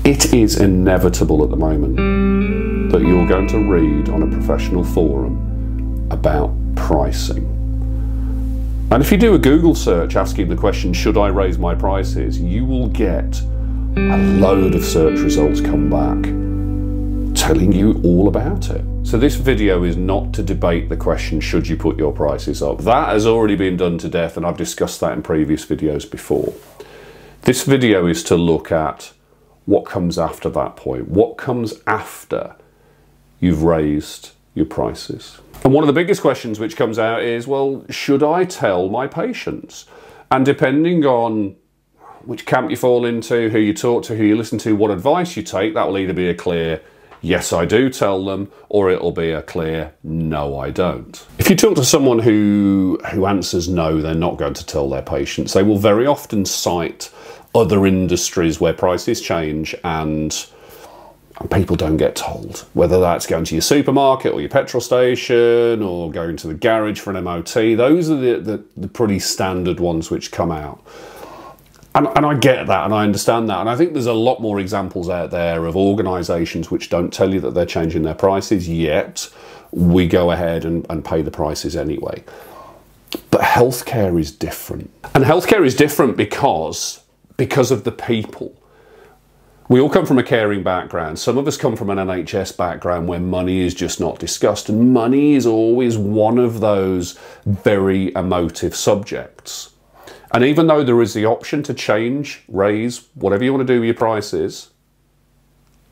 It is inevitable at the moment that you're going to read on a professional forum about pricing. And if you do a Google search asking the question, should I raise my prices, you will get a load of search results come back telling you all about it. So this video is not to debate the question, should you put your prices up? That has already been done to death, and I've discussed that in previous videos before. This video is to look at what comes after that point. What comes after you've raised your prices? And one of the biggest questions which comes out is, well, should I tell my patients? And depending on which camp you fall into, who you talk to, who you listen to, what advice you take, that will either be a clear, yes, I do tell them, or it'll be a clear, no, I don't. If you talk to someone who answers no, they're not going to tell their patients, they will very often cite other industries where prices change and people don't get told. Whether that's going to your supermarket or your petrol station or going to the garage for an MOT, those are the pretty standard ones which come out. And I get that and I understand that. And I think there's a lot more examples out there of organisations which don't tell you that they're changing their prices, yet we go ahead and pay the prices anyway. But healthcare is different. And healthcare is different because of the people. We all come from a caring background. Some of us come from an NHS background where money is just not discussed, and money is always one of those very emotive subjects. And even though there is the option to change, raise, whatever you want to do with your prices,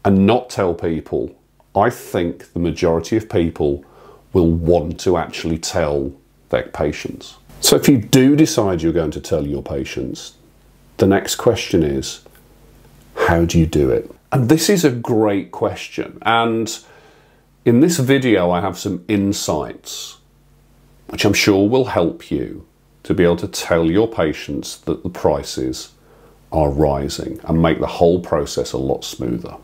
and not tell people, I think the majority of people will want to actually tell their patients. So if you do decide you're going to tell your patients, the next question is, how do you do it? And this is a great question. And in this video, I have some insights, which I'm sure will help you to be able to tell your patients that the prices are rising and make the whole process a lot smoother.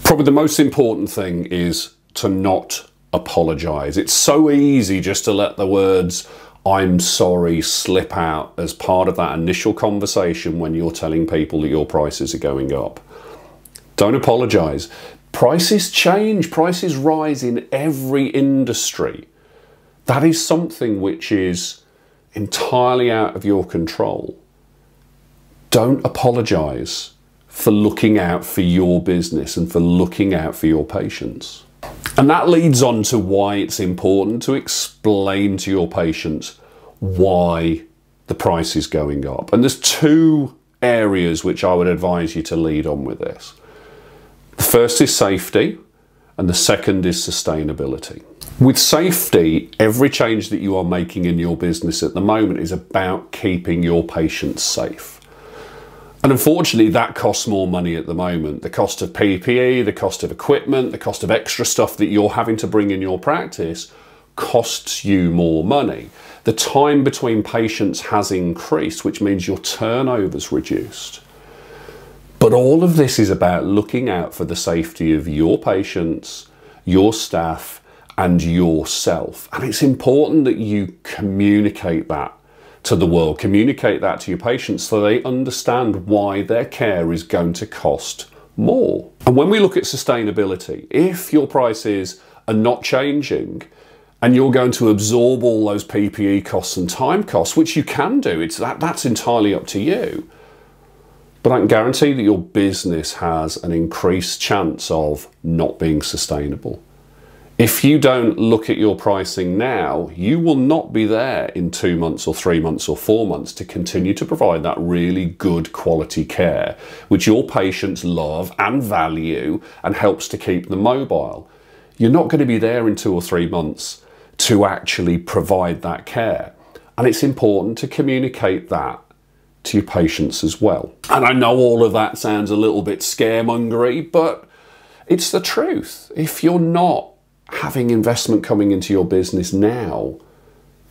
Probably the most important thing is to not apologise. It's so easy just to let the words, I'm sorry, slip out as part of that initial conversation when you're telling people that your prices are going up. Don't apologise. Prices change, prices rise in every industry. That is something which is entirely out of your control. Don't apologise for looking out for your business and for looking out for your patients. And that leads on to why it's important to explain to your patients why the price is going up. And there's two areas which I would advise you to lead on with this. The first is safety, and the second is sustainability. With safety, every change that you are making in your business at the moment is about keeping your patients safe. And unfortunately, that costs more money at the moment. The cost of PPE, the cost of equipment, the cost of extra stuff that you're having to bring in your practice costs you more money. The time between patients has increased, which means your turnover's reduced. But all of this is about looking out for the safety of your patients, your staff, and yourself. And it's important that you communicate that to the world, communicate that to your patients so they understand why their care is going to cost more. And when we look at sustainability, if your prices are not changing and you're going to absorb all those PPE costs and time costs, which you can do, that's entirely up to you. But I can guarantee that your business has an increased chance of not being sustainable. If you don't look at your pricing now, you will not be there in 2 months or 3 months or 4 months to continue to provide that really good quality care, which your patients love and value and helps to keep them mobile. You're not going to be there in 2 or 3 months to actually provide that care. And it's important to communicate that to your patients as well. And I know all of that sounds a little bit scaremongery, but it's the truth. If you're not having investment coming into your business now,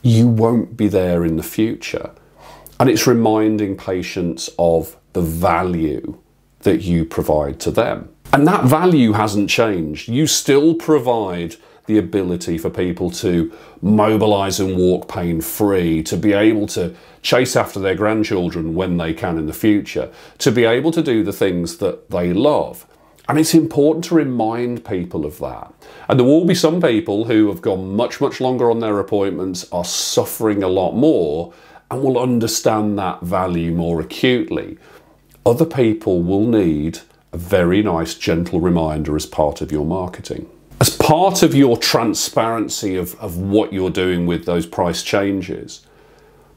you won't be there in the future. And it's reminding patients of the value that you provide to them. And that value hasn't changed. You still provide the ability for people to mobilise and walk pain-free, to be able to chase after their grandchildren when they can in the future, to be able to do the things that they love. And it's important to remind people of that. And there will be some people who have gone much, much longer on their appointments, are suffering a lot more, and will understand that value more acutely. Other people will need a very nice, gentle reminder as part of your marketing. As part of your transparency of what you're doing with those price changes,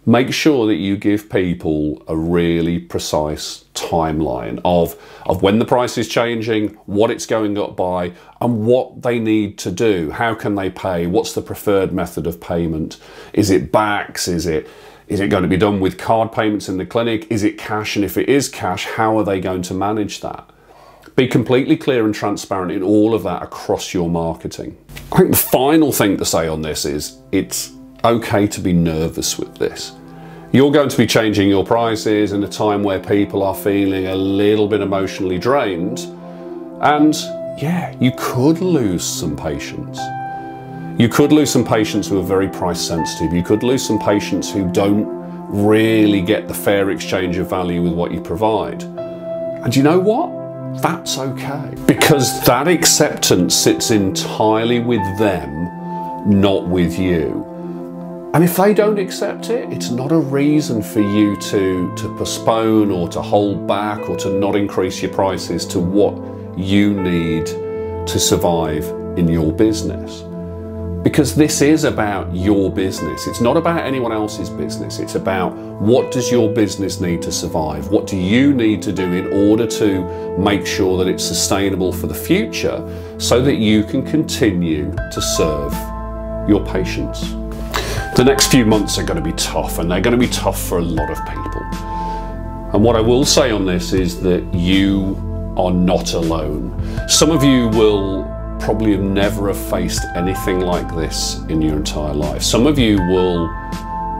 make sure that you give people a really precise timeline of when the price is changing, what it's going up by, and what they need to do. How can they pay? What's the preferred method of payment? Is it backs? Is it going to be done with card payments in the clinic? Is it cash? And if it is cash, how are they going to manage that? Be completely clear and transparent in all of that across your marketing. I think the final thing to say on this is it's okay to be nervous with this. You're going to be changing your prices in a time where people are feeling a little bit emotionally drained. And yeah, you could lose some patients. You could lose some patients who are very price sensitive. You could lose some patients who don't really get the fair exchange of value with what you provide. And you know what? That's okay. Because that acceptance sits entirely with them, not with you. And if they don't accept it, it's not a reason for you to postpone or to hold back or to not increase your prices to what you need to survive in your business. Because this is about your business. It's not about anyone else's business. It's about what does your business need to survive? What do you need to do in order to make sure that it's sustainable for the future so that you can continue to serve your patients? The next few months are going to be tough, and they're going to be tough for a lot of people. And what I will say on this is that you are not alone. Some of you will probably never have faced anything like this in your entire life. Some of you will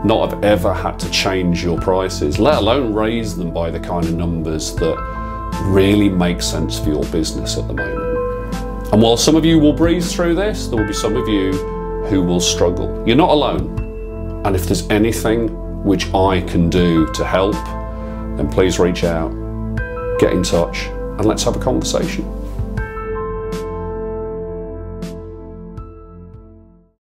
not have ever had to change your prices, let alone raise them by the kind of numbers that really make sense for your business at the moment. And while some of you will breeze through this, there will be some of you who will struggle. You're not alone. And if there's anything which I can do to help, then please reach out, get in touch, and let's have a conversation.